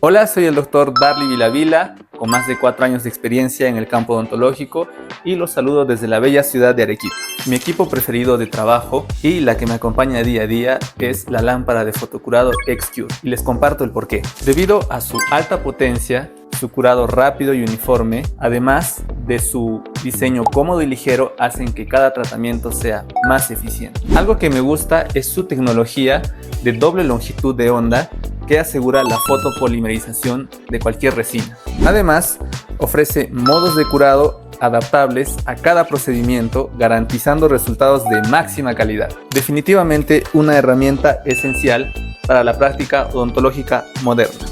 Hola, soy el doctor Darly Vilavila, con más de 4 años de experiencia en el campo odontológico y los saludo desde la bella ciudad de Arequipa. Mi equipo preferido de trabajo y la que me acompaña día a día es la lámpara de fotocurado X-Cure y les comparto el porqué. Debido a su alta potencia, su curado rápido y uniforme, además de su diseño cómodo y ligero, hacen que cada tratamiento sea más eficiente. Algo que me gusta es su tecnología de doble longitud de onda que asegura la fotopolimerización de cualquier resina. Además, ofrece modos de curado adaptables a cada procedimiento, garantizando resultados de máxima calidad. Definitivamente una herramienta esencial para la práctica odontológica moderna.